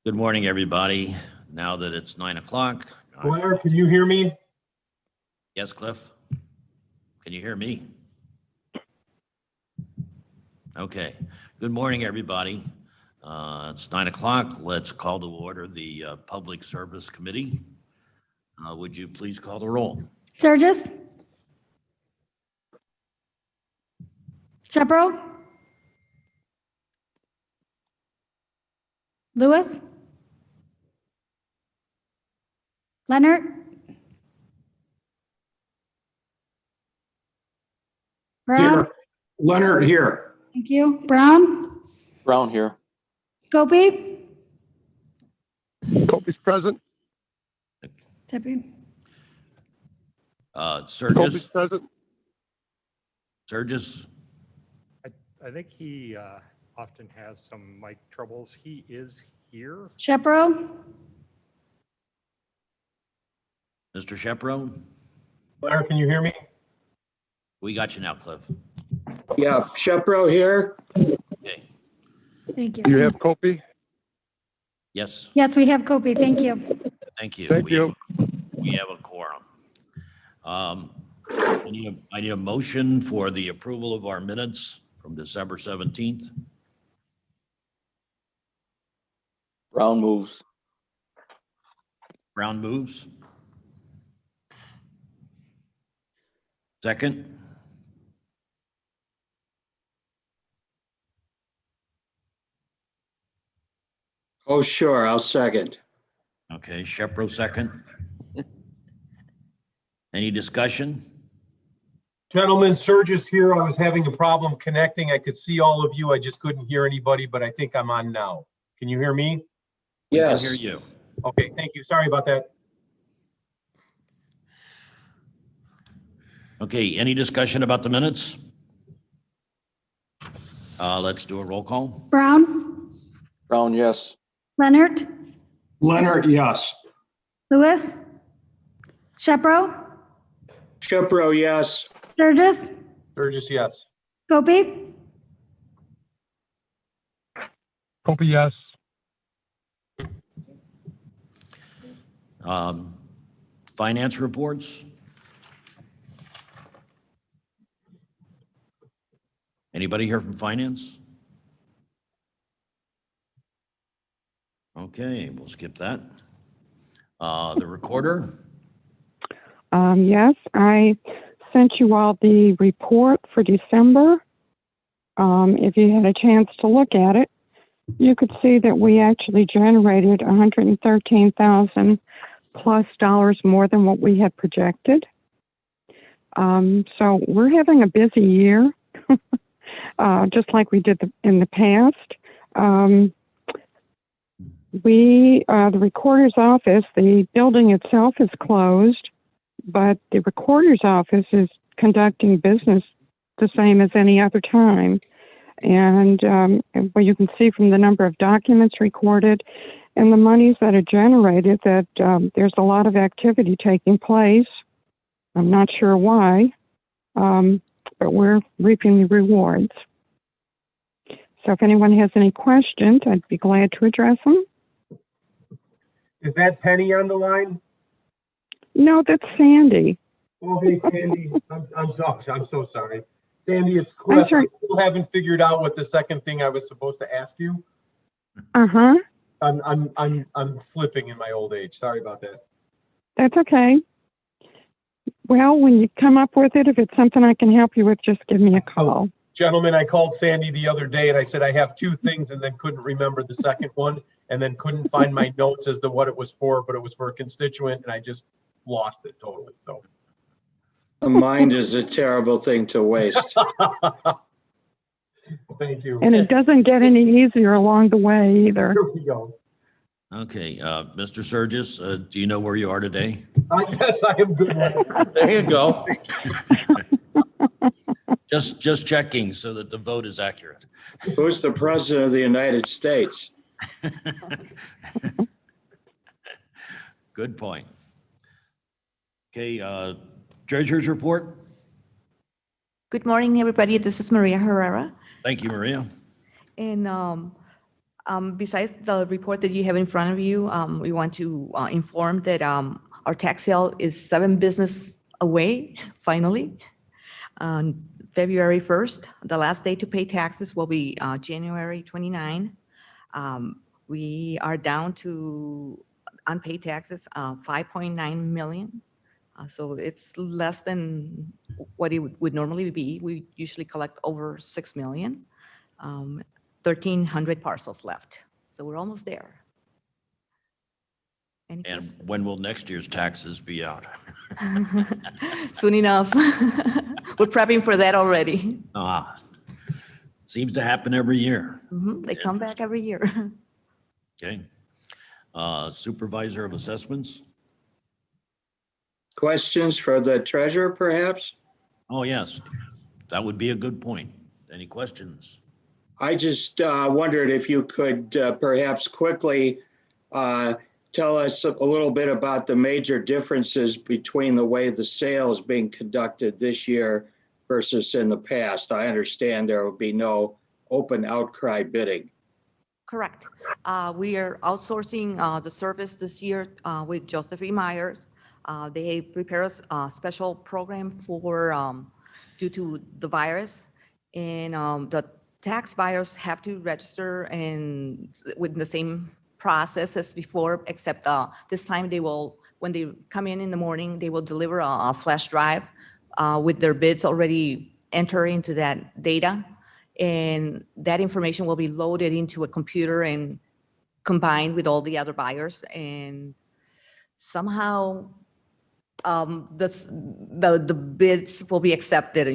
Good morning, everybody. Now that it's 9 o'clock. Blair, can you hear me? Yes, Cliff? Can you hear me? Okay. Good morning, everybody. It's 9 o'clock. Let's call to order the Public Service Committee. Would you please call the roll? Sturgis. Shepro. Lewis. Leonard. Brown. Here. Leonard here. Thank you. Brown. Brown here. Gopi. Kobe's present. Tippy. Kobe's Surges? present. Surges? I think he often has some mic troubles. He is here. Shepro. Mr. Shepro? Blair, can you hear me? We got you now, Cliff. Yeah, Shepro here. Okay. Thank you. You have Kobe? Yes, Yes, we have Gopi. Thank you. thank you. Thank you. We have a quorum. I need a motion for the approval of our minutes from December 17th. Brown moves. Brown moves. Second. Oh, sure, I'll second. Okay, Shepro second. Any discussion? Gentlemen, Surges here. I was having a problem connecting. I could see all of you. I just couldn't hear anybody, but I think I'm on now. Can you hear me? We can Yes, hear you. Okay, thank you. Sorry about that. Okay, any discussion about the minutes? Let's do a roll call. Brown. Brown, yes. Leonard. Leonard, yes. Lewis. Shepro. Shepro, yes. Sturgis. Surges, yes. Gopi. Kobe, yes. Finance reports? Anybody here from finance? Okay, we'll skip that. The recorder? Yes, I sent you all the report for December. If you had a chance to look at it, you could see that we actually generated $113,000 plus more than what we had projected. So we're having a busy year, just like we did in the past. The recorder's office, the building itself is closed, but the recorder's office is conducting business the same as any other time. And what you can see from the number of documents recorded and the monies that are generated that there's a lot of activity taking place. I'm not sure why, but we're reaping the rewards. So if anyone has any questions, I'd be glad to address them. Is that Penny on the line? No, that's Sandy. Oh, hey, Sandy. I'm so sorry. Sandy, it's Cliff. I'm sorry. I still haven't figured out what the second thing I was supposed to ask you. Uh-huh. I'm slipping in my old age. Sorry about that. That's okay. Well, when you come up with it, if it's something I can help you with, just give me a call. Gentlemen, I called Sandy the other day and I said I have two things and then couldn't remember the second one and then couldn't find my notes as to what it was for, but it was for a constituent and I just lost it totally. So A mind is a terrible thing to waste. thank you. And it doesn't get any easier along the way either. Here we go. Okay, Mr. Surges, do you know where you are today? I guess I am good. There you go. Just checking so that the vote is accurate. Who's the president of the United States? Good point. Okay, treasurer's report. Good morning, everybody. This is Maria Herrera. Thank you, Maria. And Besides the report that you have in front of you, we want to inform that our tax sale is 7 business away, finally. On February 1st, the last day to pay taxes will be January 29. We are down to unpaid taxes, 5.9 million. So it's less than what it would normally be. We usually collect over 6 million. 1,300 parcels left. So we're almost there. Any And questions? when will next year's taxes be out? Soon enough. We're prepping for that already. Seems to happen every year. They come back every year. Okay. Supervisor of Assessments? Questions for the treasurer, perhaps? Oh, yes, that would be a good point. Any questions? I just wondered if you could perhaps quickly tell us a little bit about the major differences between the way the sale is being conducted this year versus in the past. I understand there will be no open outcry bidding. Correct. We are outsourcing the service this year with Joseph E. Myers. They prepare us a special program for due to the virus, and the tax buyers have to register and with the same process as before, except this time they will, when they come in the morning, they will deliver a flash drive with their bids already entered into that data. And that information will be loaded into a computer and combined with all the other buyers. And somehow the bids will be accepted,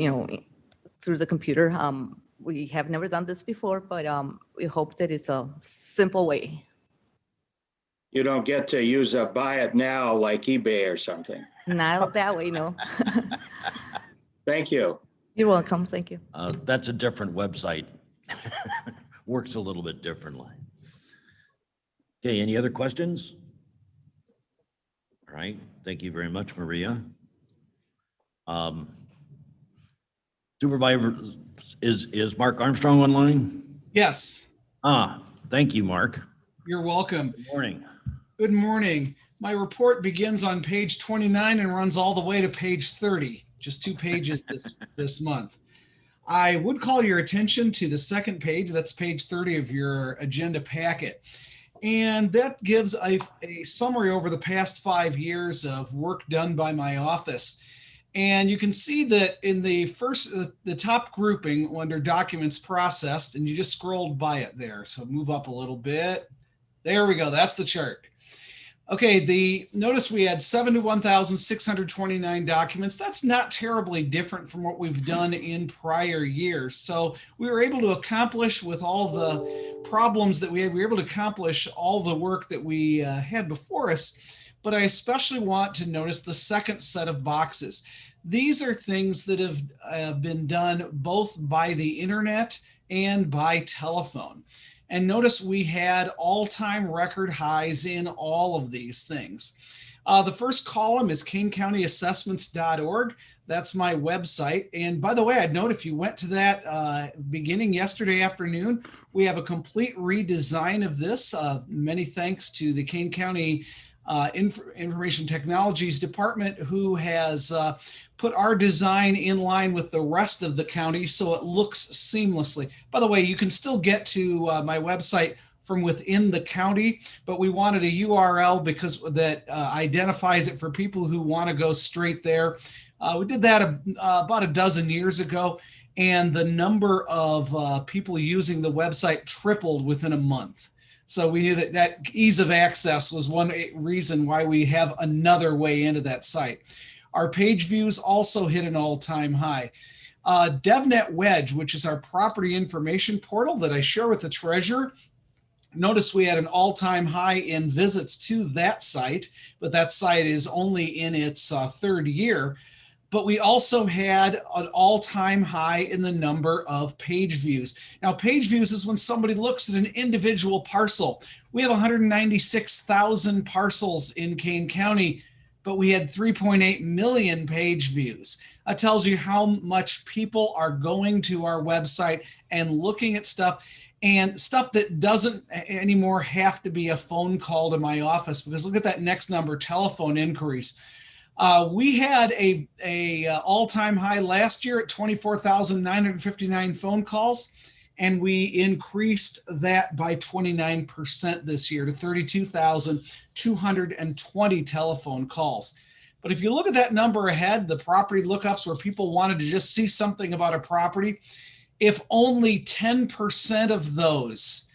through the computer. We have never done this before, but we hope that it's a simple way. You don't get to use a buy it now like eBay or something. Not that way, no. Thank you. You're welcome. Thank you. That's a different website. Works a little bit differently. Okay, any other questions? All right, thank you very much, Maria. Supervisor, is Mark Armstrong online? Yes, Thank you, Mark. you're welcome. Good morning. Good morning. My report begins on page 29 and runs all the way to page 30, just 2 pages this month. I would call your attention to the second page. That's page 30 of your agenda packet. And that gives a summary over the past 5 years of work done by my office. And you can see that in the top grouping under documents processed, and you just scrolled by it there. So move up a little bit. There we go. That's the chart. Okay, notice we had 71,629 documents. That's not terribly different from what we've done in prior years. So we were able to accomplish with all the problems that we had, we were able to accomplish all the work that we had before us. But I especially want to notice the second set of boxes. These are things that have been done both by the internet and by telephone. And notice we had all-time record highs in all of these things. The first column is KaneCountyAssessments.org. That's my website. And by the way, I'd note if you went to that beginning yesterday afternoon, we have a complete redesign of this. Many thanks to the Kane County Information Technologies Department, who has put our design in line with the rest of the county so it looks seamlessly. By the way, you can still get to my website from within the county, but we wanted a URL because that identifies it for people who want to go straight there. We did that about a dozen years ago, and the number of people using the website tripled within a month. So we knew that ease of access was one reason why we have another way into that site. Our page views also hit an all-time high. DevNet Wedge, which is our property information portal that I share with the treasurer, notice we had an all-time high in visits to that site, but that site is only in its third year. But we also had an all-time high in the number of page views. Now, page views is when somebody looks at an individual parcel. We have 196,000 parcels in Kane County, but we had 3.8 million page views. That tells you how much people are going to our website and looking at stuff. and stuff that doesn't anymore have to be a phone call to my office, because look at that next number, telephone inquiries. We had a all-time high last year at 24,959 phone calls, and we increased that by 29% this year to 32,220 telephone calls. But if you look at that number ahead, the property lookups where people wanted to just see something about a property, if only 10% of those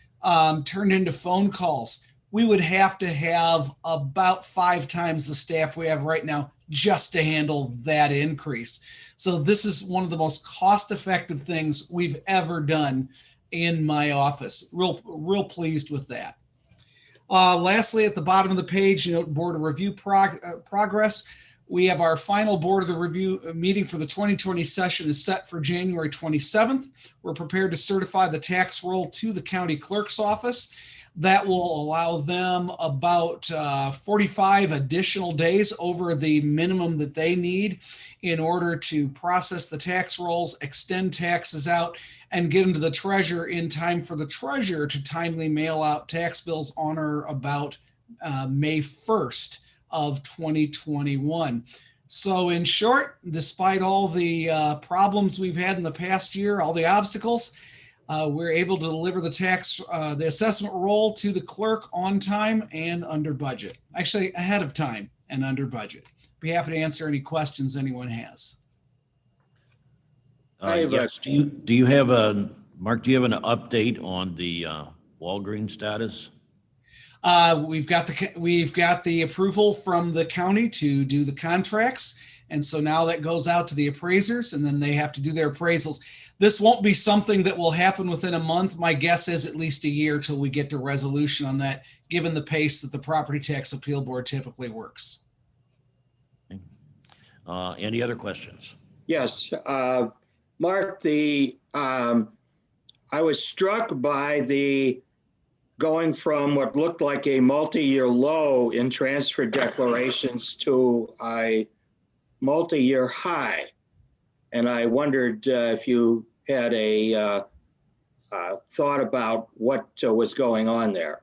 turned into phone calls, we would have to have about 5 times the staff we have right now just to handle that increase. So this is one of the most cost-effective things we've ever done in my office. Real pleased with that. Lastly, at the bottom of the page, board of review progress. We have our final board of the review meeting for the 2020 session is set for January 27th. We're prepared to certify the tax roll to the county clerk's office. That will allow them about 45 additional days over the minimum that they need in order to process the tax rolls, extend taxes out, and get them to the treasurer in time for the treasurer to timely mail out tax bills on or about May 1st of 2021. So in short, despite all the problems we've had in the past year, all the obstacles, we're able to deliver the assessment roll to the clerk on time and under budget. Actually, ahead of time and under budget. Be happy to answer any questions anyone has. Yes, do you have Mark, do you have an update on the Walgreens status? We've got the approval from the county to do the contracts. And so now that goes out to the appraisers, and then they have to do their appraisals. This won't be something that will happen within a month. My guess is at least a year till we get to resolution on that, given the pace that the Property Tax Appeal Board typically works. Any other questions? Yes, Mark, I was struck by the going from what looked like a multi-year low in transfer declarations to a multi-year high. And I wondered if you had a thought about what was going on there.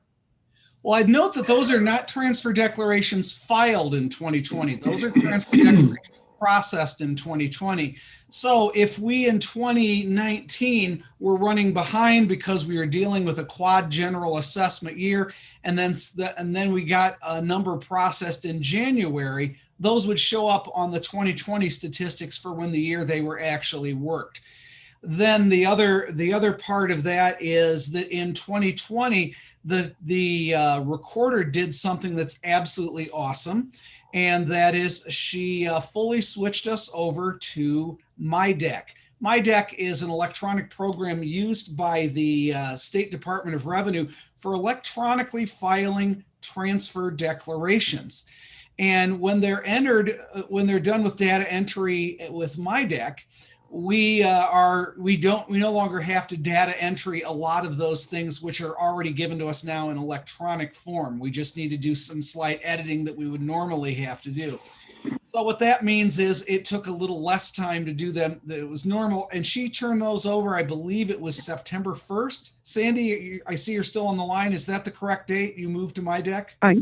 Well, I'd note that those are not transfer declarations filed in 2020. Those are transfer declarations processed in 2020. So if we in 2019 were running behind because we were dealing with a quad general assessment year, and then we got a number processed in January, those would show up on the 2020 statistics for when the year they were actually worked. Then the other part of that is that in 2020, the recorder did something that's absolutely awesome. And that is she fully switched us over to MyDeck. MyDeck is an electronic program used by the State Department of Revenue for electronically filing transfer declarations. And when they're done with data entry with MyDeck, we no longer have to data entry a lot of those things which are already given to us now in electronic form. We just need to do some slight editing that we would normally have to do. So what that means is it took a little less time to do them than it was normal. And she turned those over, I believe it was September 1st. Sandy, I see you're still on the line. Is that the correct date you moved to MyDeck? I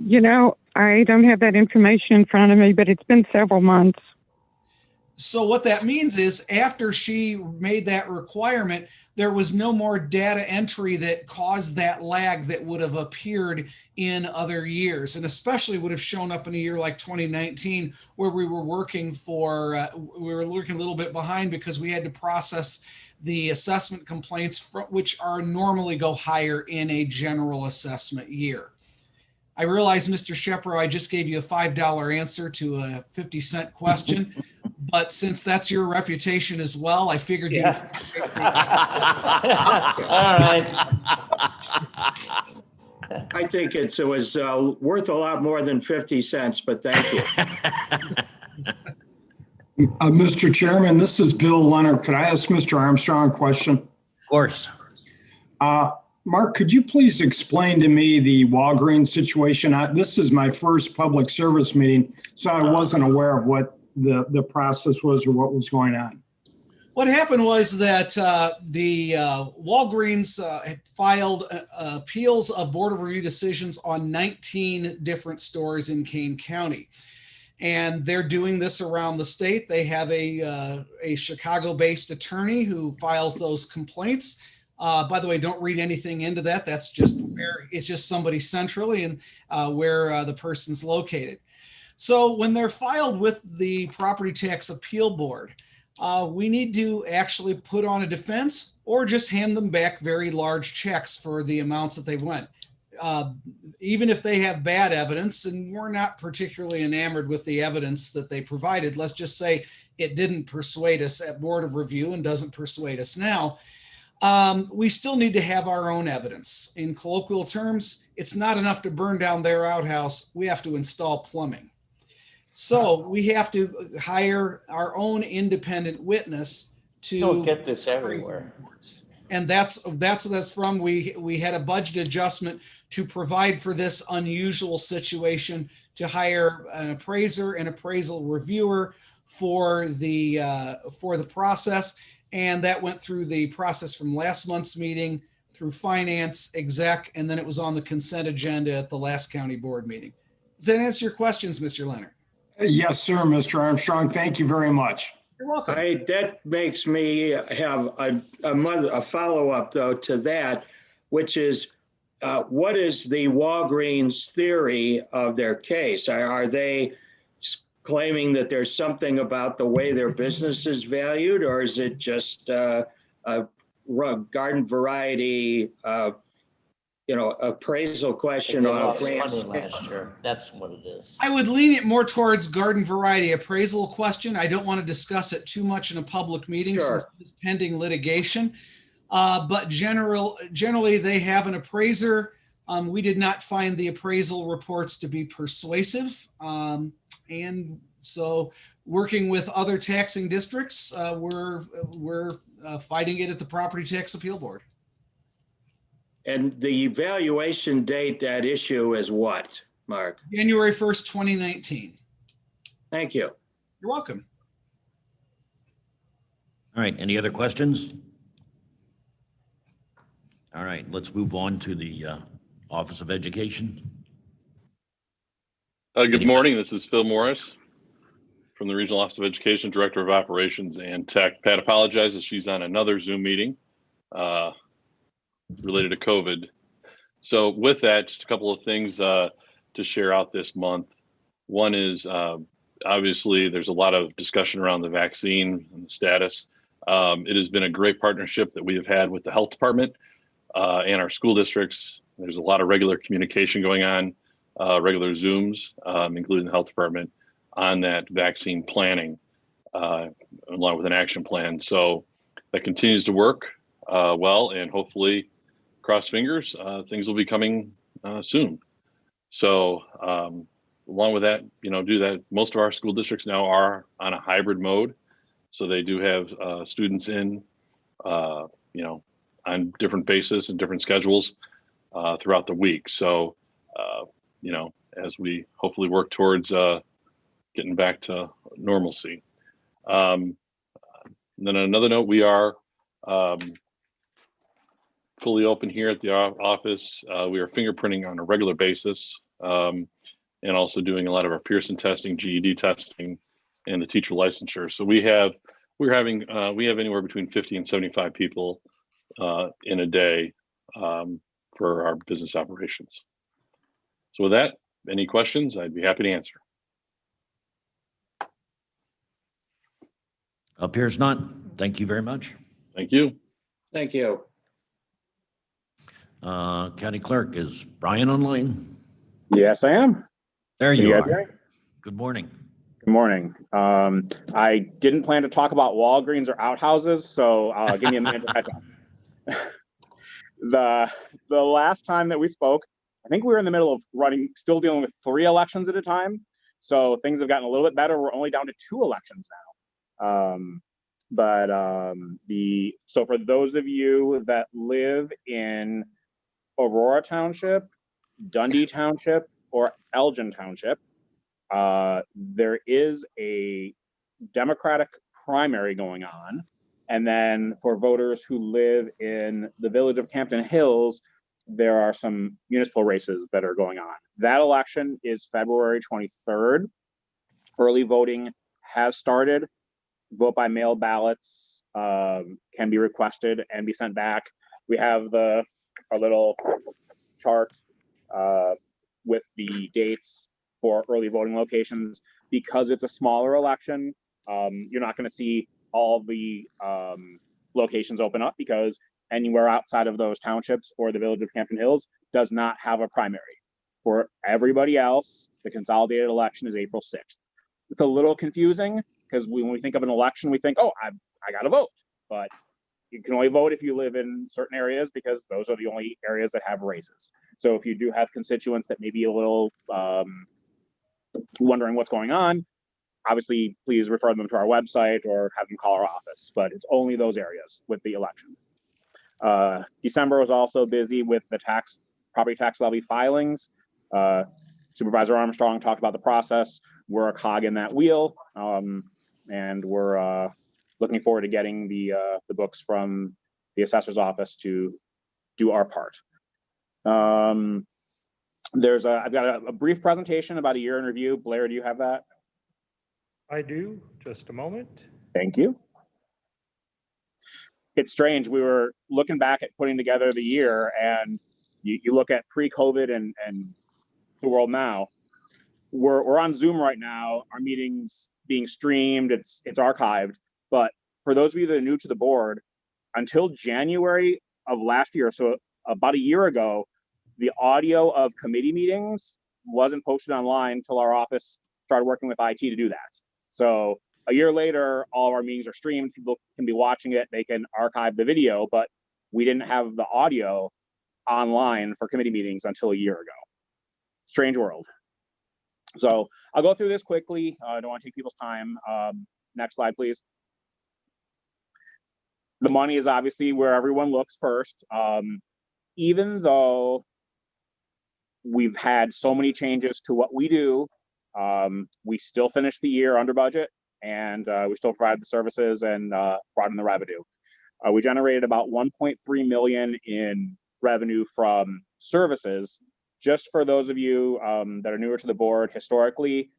don't have that information in front of me, but it's been several months. So what that means is after she made that requirement, there was no more data entry that caused that lag that would have appeared in other years, and especially would have shown up in a year like 2019, where we were working a little bit behind because we had to process the assessment complaints, which are normally go higher in a general assessment year. I realize, Mr. Shepro, I just gave you a $5 answer to a 50-cent question, but since that's your reputation as well, I figured you. Yeah. All right. I think it was worth a lot more than 50 cents, but thank you. Mr. Chairman, this is Bill Leonard. Could I ask Mr. Armstrong a question? Of course. Mark, could you please explain to me the Walgreens situation? This is my first public service meeting, so I wasn't aware of what the process was or what was going on. What happened was that the Walgreens had filed appeals of Board of Review decisions on 19 different stores in Kane County. And they're doing this around the state. They have a Chicago-based attorney who files those complaints. By the way, don't read anything into that. That's just where it's just somebody centrally and where the person's located. So when they're filed with the Property Tax Appeal Board, we need to actually put on a defense or just hand them back very large checks for the amounts that they went. Even if they have bad evidence, and we're not particularly enamored with the evidence that they provided, let's just say it didn't persuade us at Board of Review and doesn't persuade us now, we still need to have our own evidence. In colloquial terms, it's not enough to burn down their outhouse, we have to install plumbing. So we have to hire our own independent witness to Don't get this everywhere. and that's from we had a budget adjustment to provide for this unusual situation to hire an appraiser and appraisal reviewer for the process, and that went through the process from last month's meeting through finance, exec, and then it was on the consent agenda at the last county board meeting. Does that answer your questions, Mr. Leonard? Yes, sir, Mr. Armstrong. Thank you very much. You're welcome. That makes me have a follow-up, though, to that, which is what is the Walgreens theory of their case? Are they claiming that there's something about the way their business is valued, or is it just a garden variety appraisal question on a grant? Last year. That's what it is. I would lean it more towards garden variety appraisal question. I don't want to discuss it too much in a public meeting since it's pending litigation. But generally, they have an appraiser. We did not find the appraisal reports to be persuasive. And so working with other taxing districts, we're fighting it at the Property Tax Appeal Board. And the evaluation date at issue is what, Mark? January 1st, 2019. Thank you. You're welcome. All right, any other questions? All right, let's move on to the Office of Education. Good morning, this is Phil Morris from the Regional Office of Education, Director of Operations and Tech. Pat apologizes, she's on another Zoom meeting related to COVID. So with that, just a couple of things to share out this month. One is obviously there's a lot of discussion around the vaccine and the status. It has been a great partnership that we have had with the health department and our school districts. There's a lot of regular communication going on, regular Zooms, including the health department, on that vaccine planning, along with an action plan. So that continues to work well, and hopefully, cross fingers, things will be coming soon. So along with that, do that. Most of our school districts now are on a hybrid mode. So they do have students in, on different basis and different schedules throughout the week. So, as we hopefully work towards getting back to normalcy. And then on another note, we are fully open here at the office. We are fingerprinting on a regular basis and also doing a lot of our Pearson testing, GED testing, and the teacher licensure. So we have anywhere between 50 and 75 people in a day for our business operations. So with that, any questions, I'd be happy to answer. Appears not. Thank you very much. Thank you. Thank you. County Clerk, is Brian online? Yes, I am. There Can you guys are. hear me? Good morning. Good morning. I didn't plan to talk about Walgreens or outhouses, so give me a minute to catch up. The last time that we spoke, I think we were in the middle of still dealing with 3 elections at a time. So things have gotten a little bit better. We're only down to 2 elections now. So for those of you that live in Aurora Township, Dundee Township, or Elgin Township, there is a Democratic primary going on And then for voters who live in the village of Campton Hills, there are some municipal races that are going on. That election is February 23rd. Early voting has started. Vote by mail ballots can be requested and be sent back. We have our little chart with the dates for early voting locations. Because it's a smaller election, you're not going to see all the locations open up, because anywhere outside of those townships or the village of Campton Hills does not have a primary. For everybody else, the consolidated election is April 6th. It's a little confusing because when we think of an election, we think, oh, I got to vote. But you can only vote if you live in certain areas, because those are the only areas that have races. So if you do have constituents that may be a little wondering what's going on, obviously, please refer them to our website or have them call our office, but it's only those areas with the election. December was also busy with the property tax levy filings. Supervisor Armstrong talked about the process. We're a cog in that wheel, and we're looking forward to getting the books from the assessor's office to do our part. I've got a brief presentation about a year in review. Blair, do you have that? I do. Just a moment. Thank you. It's strange. We were looking back at putting together the year, and you look at pre-COVID and the world now. We're on Zoom right now. Our meeting's being streamed. It's archived. But for those of you that are new to the board, until January of last year, so about a year ago, the audio of committee meetings wasn't posted online until our office started working with IT to do that. So a year later, all of our meetings are streamed. People can be watching it. They can archive the video, but we didn't have the audio online for committee meetings until a year ago. Strange world. So I'll go through this quickly. I don't want to take people's time. Next slide, please. The money is obviously where everyone looks first. Even though we've had so many changes to what we do, we still finished the year under budget, and we still provide the services and brought in the revenue. We generated about 1.3 million in revenue from services. Just for those of you that are newer to the board, historically,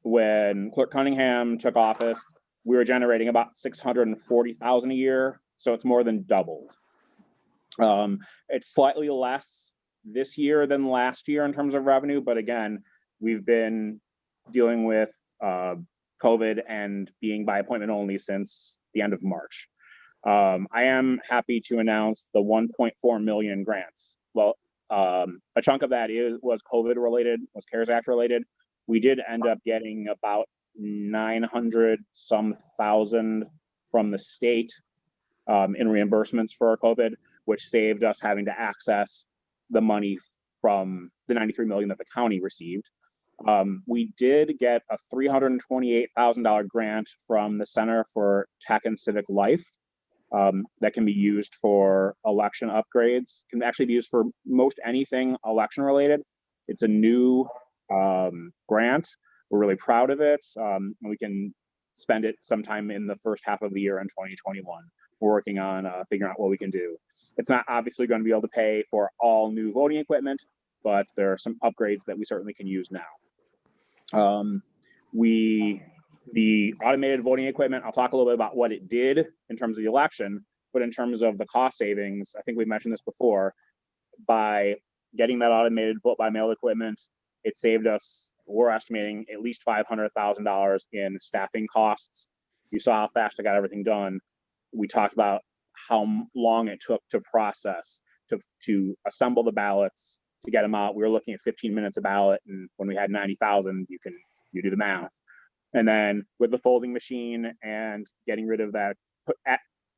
when Clerk Cunningham took office, we were generating about 640,000 a year, so it's more than doubled. It's slightly less this year than last year in terms of revenue, but again, we've been dealing with COVID and being by appointment only since the end of March. I am happy to announce the 1.4 million grants. Well, a chunk of that was COVID related, was CARES Act related. We did end up getting about 900 some thousand from the state in reimbursements for COVID, which saved us having to access the money from the 93 million that the county received. We did get a $328,000 grant from the Center for Tech and Civic Life that can be used for election upgrades. Can actually be used for most anything election related. It's a new grant. We're really proud of it. And we can spend it sometime in the first half of the year in 2021. We're working on figuring out what we can do. It's not obviously going to be able to pay for all new voting equipment, but there are some upgrades that we certainly can use now. The automated voting equipment, I'll talk a little bit about what it did in terms of the election, but in terms of the cost savings, I think we've mentioned this before, by getting that automated vote by mail equipment, it saved us, we're estimating at least $500,000 in staffing costs. You saw how fast I got everything done. We talked about how long it took to process, to assemble the ballots, to get them out. We were looking at 15 minutes a ballot, and when we had 90,000, you do the math. And then with the folding machine and getting rid of that,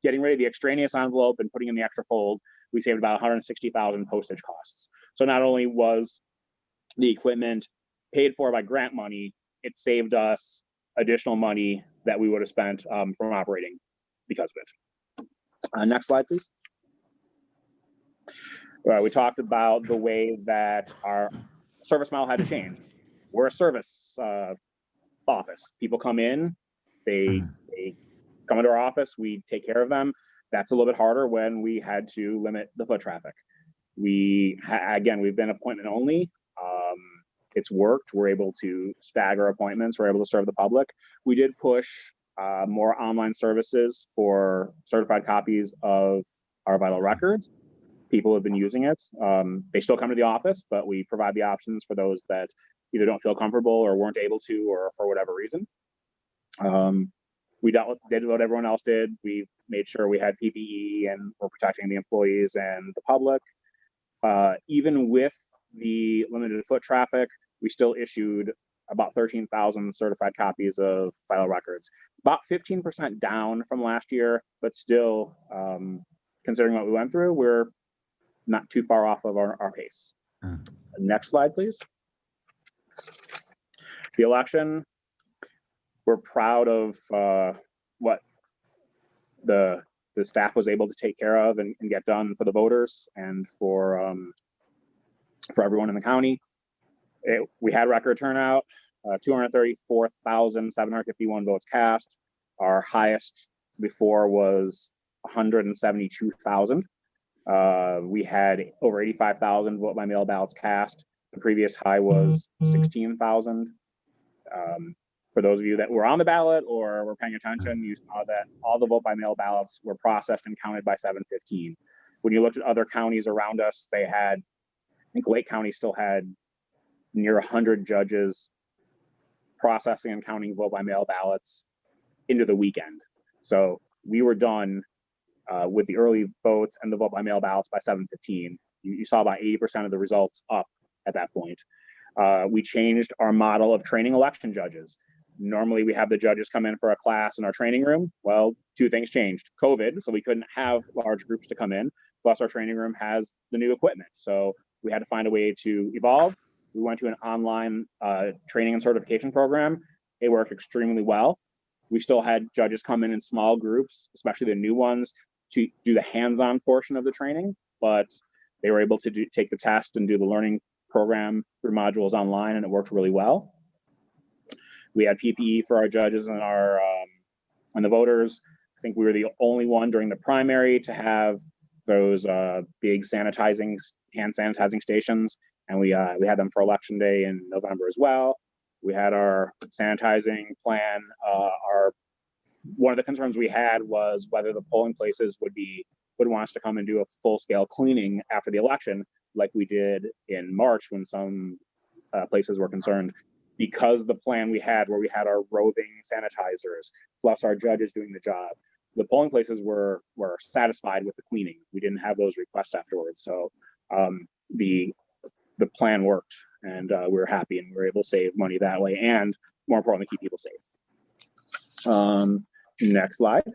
getting rid of the extraneous envelope and putting in the extra fold, we saved about 160,000 postage costs. So not only was the equipment paid for by grant money, it saved us additional money that we would have spent from operating because of it. Next slide, please. We talked about the way that our service model had to change. We're a service office. People come in, they come into our office, we take care of them. That's a little bit harder when we had to limit the foot traffic. Again, we've been appointment only. It's worked. We're able to stagger appointments. We're able to serve the public. We did push more online services for certified copies of our vital records. People have been using it. They still come to the office, but we provide the options for those that either don't feel comfortable or weren't able to, or for whatever reason. We did what everyone else did. We made sure we had PPE and we're protecting the employees and the public. Even with the limited foot traffic, we still issued about 13,000 certified copies of vital records, about 15% down from last year, but still, considering what we went through, we're not too far off of our pace. Next slide, please. The election, we're proud of what the staff was able to take care of and get done for the voters and for everyone in the county. We had record turnout, 234,751 votes cast. Our highest before was 172,000. We had over 85,000 vote by mail ballots cast. The previous high was 16,000. For those of you that were on the ballot or were paying attention, you saw that all the vote by mail ballots were processed and counted by 7:15. When you looked at other counties around us, they had, I think Lake County still had near 100 judges processing and counting vote by mail ballots into the weekend. So we were done with the early votes and the vote by mail ballots by 7:15. You saw about 80% of the results up at that point. We changed our model of training election judges. Normally we have the judges come in for a class in our training room. Well, two things changed. COVID, so we couldn't have large groups to come in, plus our training room has the new equipment. So we had to find a way to evolve. We went to an online training and certification program. It worked extremely well. We still had judges come in small groups, especially the new ones, to do the hands-on portion of the training, but they were able to take the test and do the learning program through modules online, and it worked really well. We had PPE for our judges and our and the voters. I think we were the only one during the primary to have those big hand sanitizing stations, and we had them for election day in November as well. We had our sanitizing plan. One of the concerns we had was whether the polling places would want us to come and do a full-scale cleaning after the election, like we did in March when some places were concerned. Because the plan we had, where we had our roving sanitizers plus our judges doing the job, the polling places were satisfied with the cleaning. We didn't have those requests afterwards, so the plan worked, and we were happy, and we were able to save money that way, and more importantly, keep people safe. Next slide.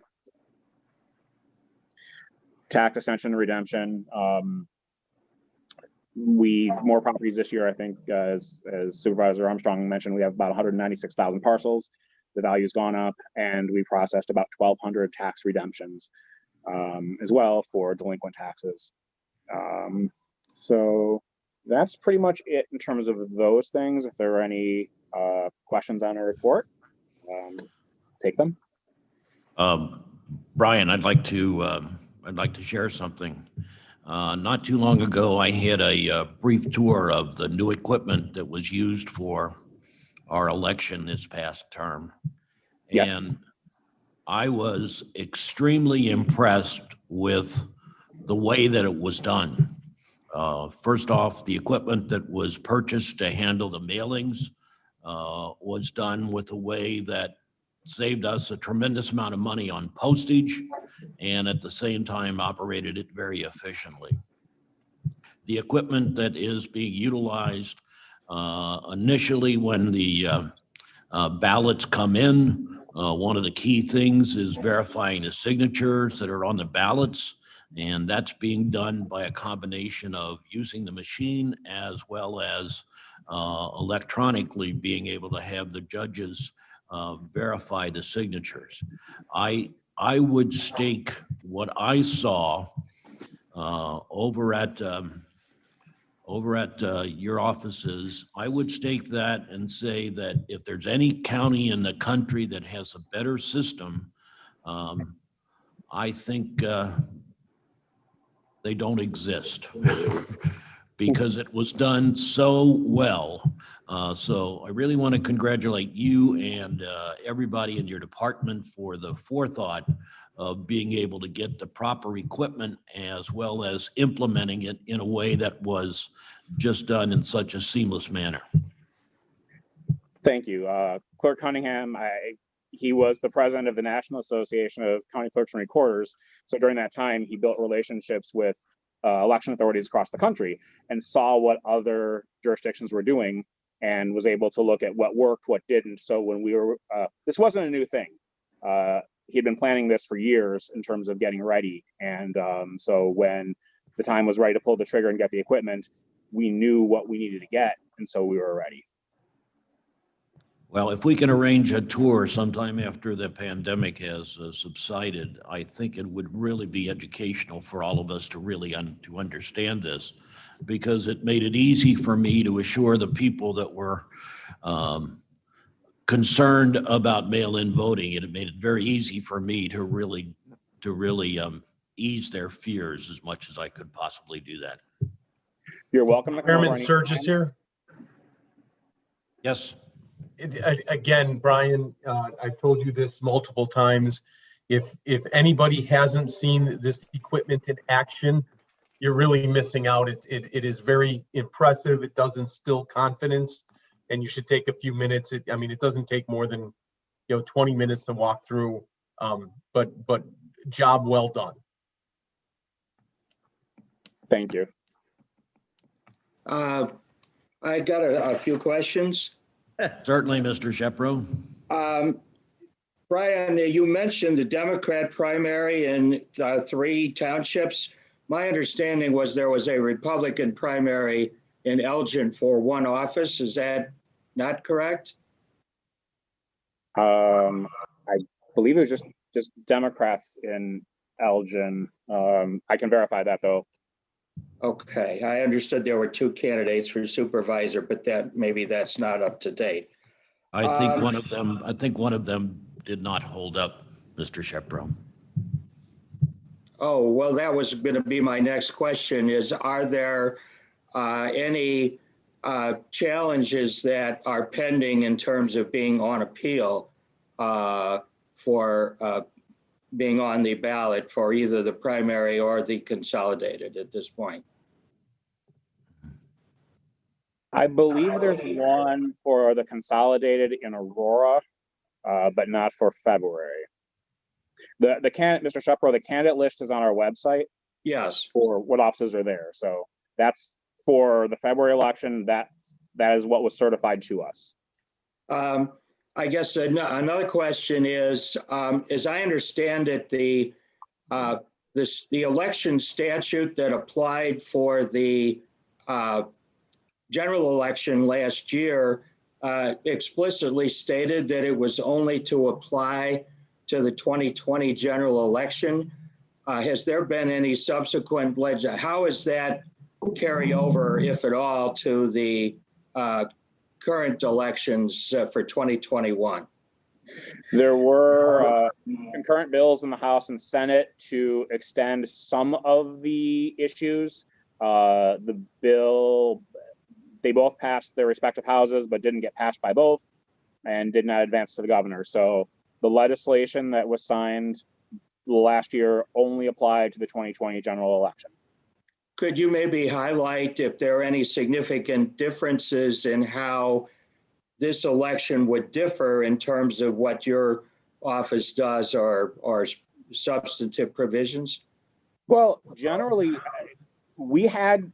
Tax extension and redemption. More properties this year, I think, as Supervisor Armstrong mentioned, we have about 196,000 parcels. The value's gone up, and we processed about 1,200 tax redemptions as well for delinquent taxes. So that's pretty much it in terms of those things. If there are any questions on our report, take them. Brian, I'd like to share something. Not too long ago, I had a brief tour of the new equipment that was used for our election this past term. Yes. And I was extremely impressed with the way that it was done. First off, the equipment that was purchased to handle the mailings was done with a way that saved us a tremendous amount of money on postage, and at the same time operated it very efficiently. The equipment that is being utilized initially when the ballots come in, one of the key things is verifying the signatures that are on the ballots, and that's being done by a combination of using the machine as well as electronically being able to have the judges verify the signatures. I would stake what I saw over at your offices. I would stake that and say that if there's any county in the country that has a better system I think they don't exist because it was done so well. So I really want to congratulate you and everybody in your department for the forethought of being able to get the proper equipment as well as implementing it in a way that was just done in such a seamless manner. Thank you. Clerk Cunningham, he was the president of the National Association of County Clerks and Recorders. So during that time, he built relationships with election authorities across the country and saw what other jurisdictions were doing and was able to look at what worked, what didn't. So when we were, this wasn't a new thing. He had been planning this for years in terms of getting ready. And so when the time was ready to pull the trigger and get the equipment, we knew what we needed to get. And so we were ready. Well, if we can arrange a tour sometime after the pandemic has subsided, I think it would really be educational for all of us to really to understand this, because it made it easy for me to assure the people that were concerned about mail-in voting. It made it very easy for me to really ease their fears as much as I could possibly do that. You're welcome to come Chairman over Sturgis here. Yes. Again, Brian, I've told you this multiple times. If anybody hasn't seen this equipment in action, you're really missing out. It is very impressive. It does instill confidence, and you should take a few minutes. I mean, it doesn't take more than 20 minutes to walk through. But job well done. Thank you. I got a few questions. Certainly, Mr. Shepro. Brian, you mentioned the Democrat primary in 3 townships. My understanding was there was a Republican primary in Elgin for 1 office. Is that not correct? I believe it was just Democrats in Elgin. I can verify that though. Okay, I understood there were 2 candidates for supervisor, but maybe that's not up to date. I think one of them did not hold up, Mr. Shepro. Oh, well, that was going to be my next question is, are there any challenges that are pending in terms of being on appeal for being on the ballot for either the primary or the consolidated at this point? I believe there's one for the consolidated in Aurora, but not for February. The candidate, Mr. Shepro, the candidate list is on our website. Yes. For what offices are there. So that's for the February election. That is what was certified to us. I guess another question is, as I understand it, the election statute that applied for the general election last year explicitly stated that it was only to apply to the 2020 general election. Has there been any subsequent how is that carry over, if at all, to the current elections for 2021? There were concurrent bills in the House and Senate to extend some of the issues. The bill, they both passed their respective houses, but didn't get passed by both and did not advance to the governor. So the legislation that was signed last year only applied to the 2020 general election. Could you maybe highlight if there are any significant differences in how this election would differ in terms of what your office does or substantive provisions? Well, generally, we had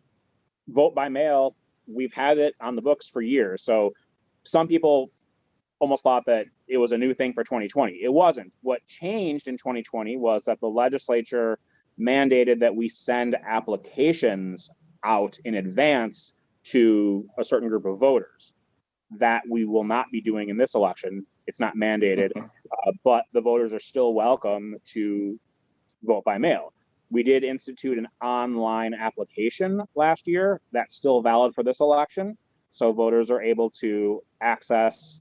vote by mail. We've had it on the books for years. So some people almost thought that it was a new thing for 2020. It wasn't. What changed in 2020 was that the legislature mandated that we send applications out in advance to a certain group of voters. That we will not be doing in this election. It's not mandated, but the voters are still welcome to vote by mail. We did institute an online application last year. That's still valid for this election. So voters are able to access,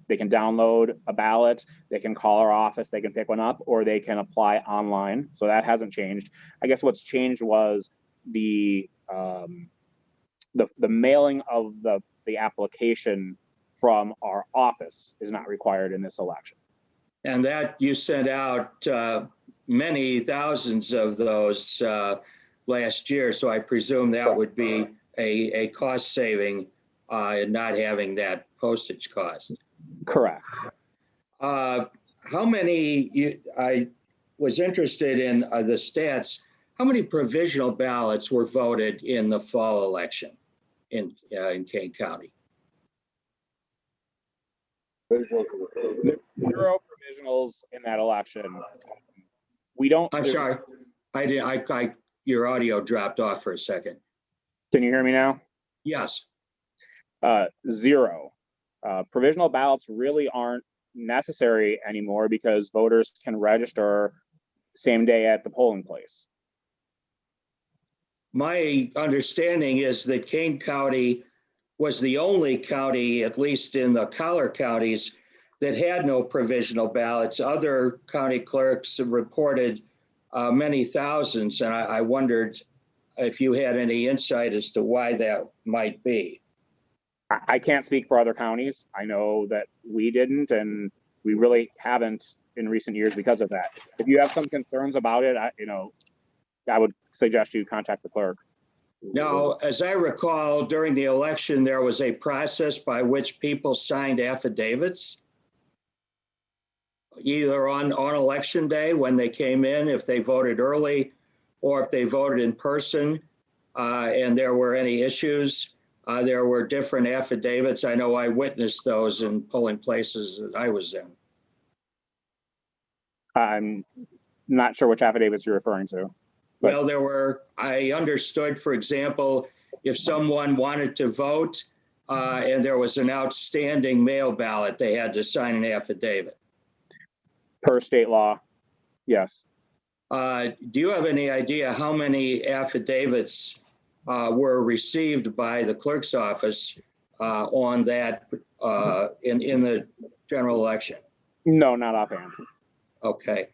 they can download a ballot, they can call our office, they can pick one up, or they can apply online. So that hasn't changed. I guess what's changed was the mailing of the application from our office is not required in this election. And that you sent out many thousands of those last year. So I presume that would be a cost saving in not having that postage cost. Correct. How many, I was interested in the stats, how many provisional ballots were voted in the fall election in Kane County? There were 0 provisionals in that election. We don't. I'm sorry, your audio dropped off for a second. Can you hear me now? Yes. 0. Provisional ballots really aren't necessary anymore because voters can register same day at the polling place. My understanding is that Kane County was the only county, at least in the collar counties, that had no provisional ballots. Other county clerks reported many thousands, and I wondered if you had any insight as to why that might be. I can't speak for other counties. I know that we didn't, and we really haven't in recent years because of that. If you have some concerns about it, I would suggest you contact the clerk. Now, as I recall, during the election, there was a process by which people signed affidavits, either on election day when they came in, if they voted early, or if they voted in person, and there were any issues. There were different affidavits. I know I witnessed those in polling places that I was in. I'm not sure which affidavits you're referring to. Well, there were, I understood, for example, if someone wanted to vote and there was an outstanding mail ballot, they had to sign an affidavit. Per state law, yes. Do you have any idea how many affidavits were received by the clerk's office on that in the general election? No, not offhand. Okay.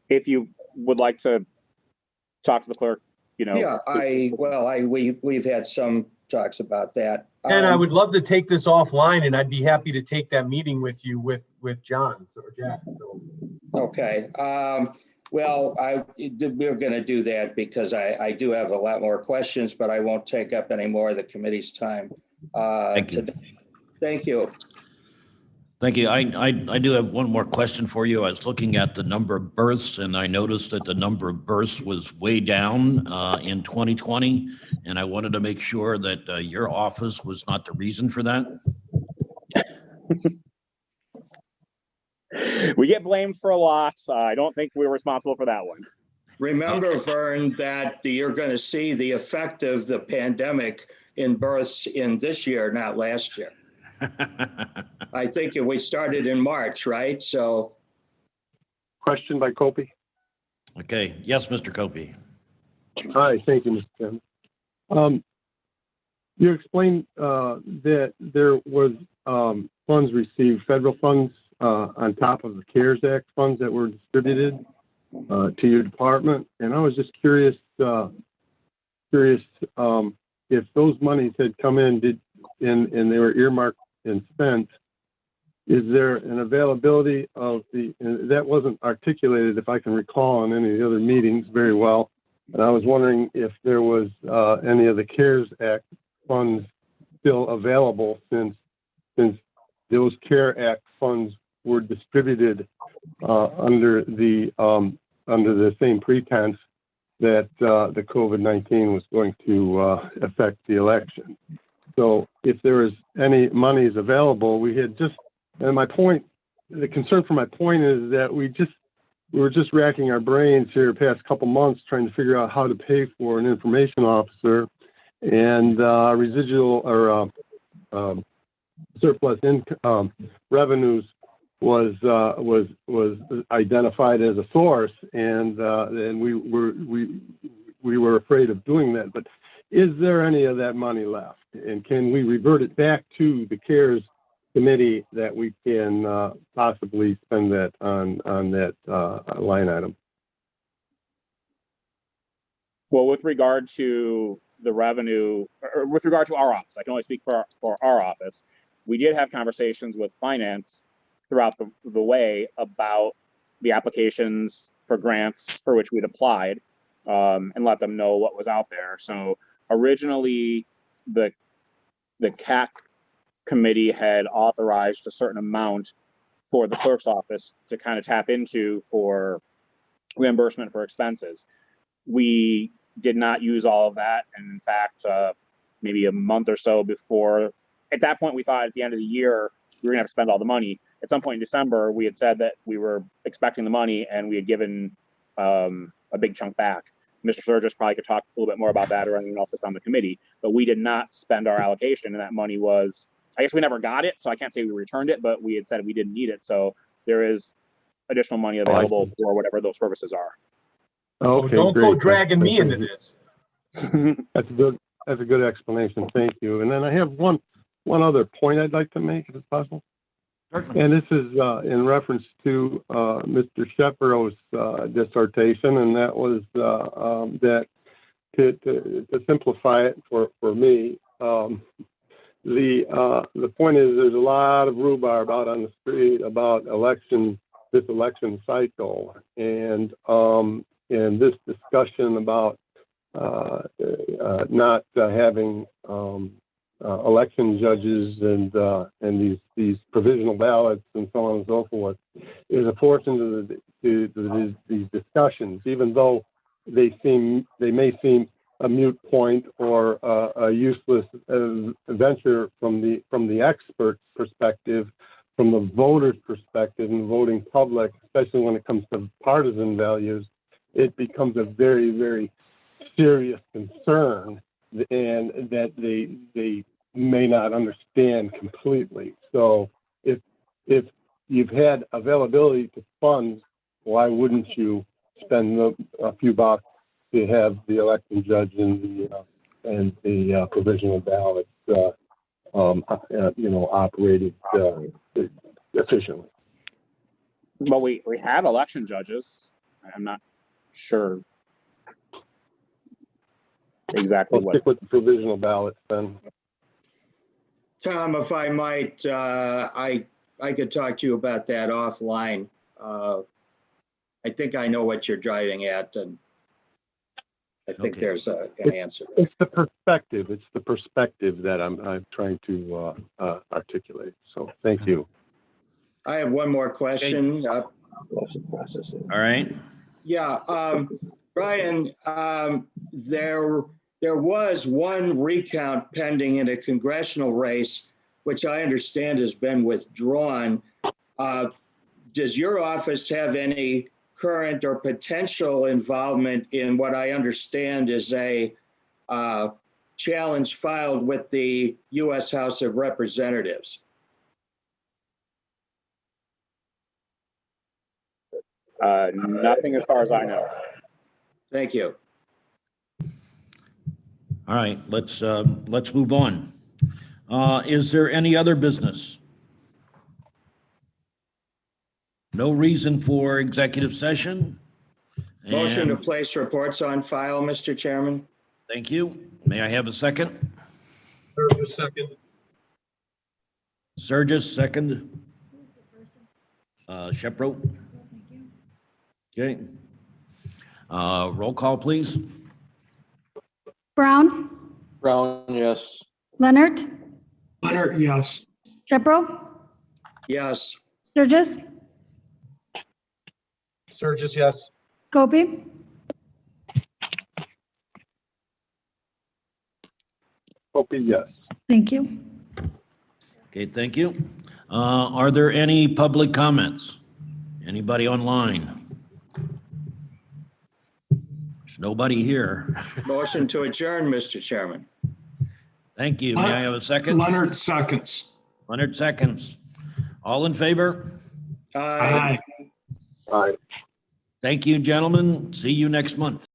If you would like to talk to the clerk, Yeah, we've had some talks about that. And I would love to take this offline, and I'd be happy to take that meeting with you with John or Jack. So. Okay. Well, we're going to do that because I do have a lot more questions, but I won't take up any more of the committee's time. Thank you. Thank you. Thank you. I do have one more question for you. I was looking at the number of births, and I noticed that the number of births was way down in 2020, and I wanted to make sure that your office was not the reason for that. We get blamed for a lot. I don't think we're responsible for that one. Remember, Vern, that you're going to see the effect of the pandemic in births in this year, not last year. I think we started in March, right? So. Question by Copey. Okay. Yes, Mr. Copey. Hi, thank you, Mr. Chairman. You explained that there was funds received, federal funds on top of the CARES Act funds that were distributed to your department, and I was just curious if those monies had come in and they were earmarked and spent. Is there an availability of that wasn't articulated, if I can recall, in any of the other meetings very well. And I was wondering if there was any of the CARES Act funds still available since those CARE Act funds were distributed under the same pretense that the COVID-19 was going to affect the election. So if there was any monies available, we had just, and the concern for my point is that we were just racking our brains here the past couple months trying to figure out how to pay for an information officer, and residual or surplus income revenues was identified as a source, and we we were afraid of doing that. But is there any of that money left? And can we revert it back to the CARES committee that we can possibly spend that on that line item? Well, with regard to the revenue, or with regard to our office, I can only speak for our office. We did have conversations with finance throughout the way about the applications for grants for which we'd applied, and let them know what was out there. So originally, the CAC committee had authorized a certain amount for the clerk's office to kind of tap into for reimbursement for expenses. We did not use all of that. And in fact, maybe a month or so before, at that point, we thought at the end of the year, we were gonna have to spend all the money. At some point in December, we had said that we were expecting the money and we had given a big chunk back. Mr. Sturgis probably could talk a little bit more about that or anyone else that's on the committee, but we did not spend our allocation, and that money was, I guess we never got it, so I can't say we returned it, but we had said we didn't need it. So there is additional money available for whatever those purposes are. Okay, Don't go great. dragging me Thank into you. this. That's a good explanation. Thank you. And then I have one other point I'd like to make, if it's possible. And this is in reference to Mr. Shepherd's dissertation, and that was that to simplify it for me, the point is there's a lot of rhubarb out on the street about this election cycle, and this discussion about not having election judges and these provisional ballots and so on and so forth is a force into these discussions, even though they may seem a moot point or a useless venture from the expert perspective. From the voter's perspective and the voting public, especially when it comes to partisan values, it becomes a very, very serious concern, and that they may not understand completely. So if you've had availability to funds, why wouldn't you spend a few bucks to have the election judge and the provisional ballots operated efficiently? Well, we have election judges. I'm not sure exactly I'll what. stick with the provisional ballots then. Tom, if I might, I could talk to you about that offline. I think I know what you're driving at, and I think there's an answer. It's the perspective. It's the perspective that I'm trying to articulate. So thank you. I have one more question. All right. Yeah, Brian, there was one recount pending in a congressional race, which I understand has been withdrawn. Does your office have any current or potential involvement in what I understand is a challenge filed with the U.S. House of Representatives? Nothing as far as I know. Thank you. All right, let's move on. Is there any other business? No reason for executive session? Motion to And place reports on file, Mr. Chairman. thank you. May I have a second? Sturgis, second. Sturgis, second. Shepro. Okay. Roll call, please. Brown, Brown, yes. Leonard, Leonard, yes. Shepro, Yes. Sturgis, Sturgis, yes. Gopi, Opie, yes. thank you. Okay, thank you. Are there any public comments? Anybody online? There's nobody here. Motion to adjourn, Mr. Chairman. Thank you. May I have a second? Leonard seconds. Leonard seconds. All in favor? Aye. Aye. All right. Thank you, gentlemen. See you next month.